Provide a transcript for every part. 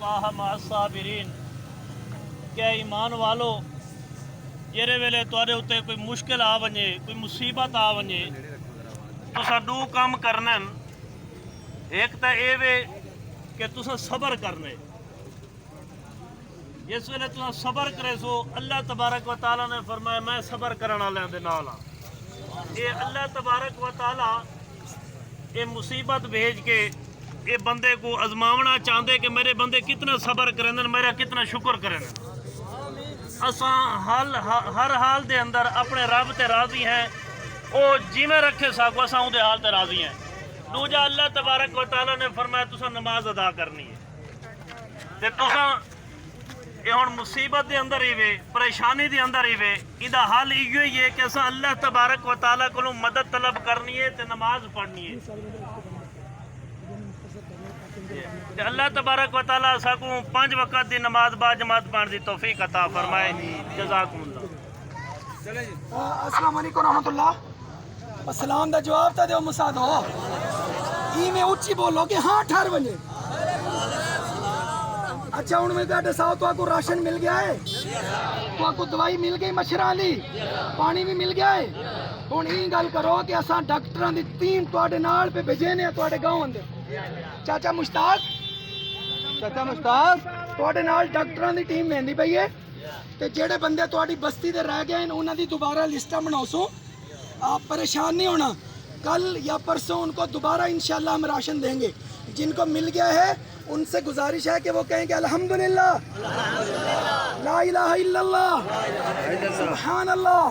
इन्नल्लाह मअस्साबिरीन। क्या ईमान वालो जेरे वेले तुहाडे उत्ते कोई मुश्किल आ वञे, कोई मुसीबत आ वञे, तुसां दो काम करने। एक तो ये वे कि तुसां सबर करने। जिस वेले तुसां सबर करे सो अल्लाह तबारक व तआला ने फरमाया मैं सबर करने वालियां दे नाल हां। ये अल्लाह तबारक व तआला ये मुसीबत भेज के ये बंदे को आजमावना चाहते कि मेरे बंदे कितना सबर करें, मेरा कितना शुक्र करें। असां हर हाल दे अंदर अपने रब ते राजी हैं। वो जिमें रखे साको असां उहदे हाल ते राजी हैं। दूजा अल्लाह तबारक व तआला ने फरमाया तुसां नमाज अदा करनी है। ते तुसां ये हुण मुसीबत दे अंदर ही वे, परेशानी दे अंदर ही वे, इहदा हल इहो ही है कि असां अल्लाह तबारक व तआला कोलों मदद तलब करनी है ते नमाज पढ़नी है। ते अल्लाह तबारक व तआला साकू 5 वक्त दी नमाज बा जमात पढ़ने दी तौफीक अता फरमाए। जज़ाकुमुल्लाह। अस्सलाम वालेकुम रहमतुल्लाह। सलाम दा जवाब तो दो मुसा दो। ई में उच्ची बोलो कि हाँ ठहर बने। अच्छा हूँ मैं क्या दसाओ, तो आपको राशन मिल गया है, तो आपको दवाई मिल गई, मच्छरां दी पानी भी मिल गया है। हूँ ई गल करो कि असा डॉक्टरां दी टीम तुहाडे नाल पे भेजे ने तुहाडे गांव अंदर। चाचा मुश्ताक तुहाडे नाल डॉक्टरां दी टीम वेंदी पई है। ते जेड़े बंदे तुहाडी बस्ती दे रह गए उन्हां दी दोबारा लिस्टां बनाओ सो। आप परेशान नहीं होना, कल या परसों उनको दोबारा इंशाल्लाह हम राशन देंगे। जिनको मिल गया है उनसे गुजारिश है कि वो कहें कि अल्हम्दुलिल्लाह, ला इलाहा इल्लल्लाह, सुभान अल्लाह,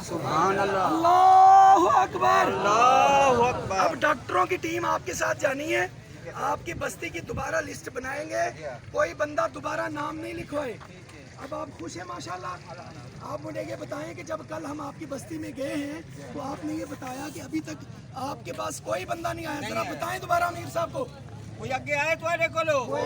अल्लाहु अकबर। अब डॉक्टरों की टीम आपके साथ जानी है, आपकी बस्ती की दोबारा लिस्ट बनाएंगे। कोई बंदा दोबारा नाम नहीं लिखवाए। अब आप खुश हैं माशाल्लाह। आप मुझे ये बताएं कि जब कल हम आपकी बस्ती में गए हैं तो आपने ये बताया कि अभी तक आपके पास कोई बंदा नहीं आया। जरा बताएं दोबारा अमीर साहब को। कोई आगे आए तुम्हारे को लो? कोई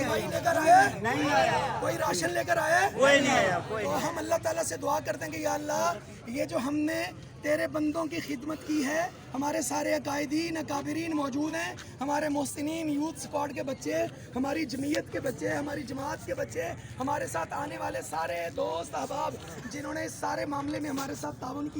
दवाई लेकर आया? नहीं आया। कोई राशन लेकर आया? कोई नहीं आया। तो हम अल्लाह ताला से दुआ करते हैं कि या अल्लाह ये जो हमने तेरे बंदों की खिदमत की है, हमारे सारे अकायदीन अकाबरीन मौजूद हैं, हमारे मोहसिनीन यूथ स्क्वाड के बच्चे, हमारी जमीयत के बच्चे, हमारी जमात के बच्चे, हमारे साथ आने वाले सारे दोस्त अहबाब जिन्होंने इस सारे मामले में हमारे साथ ताउन की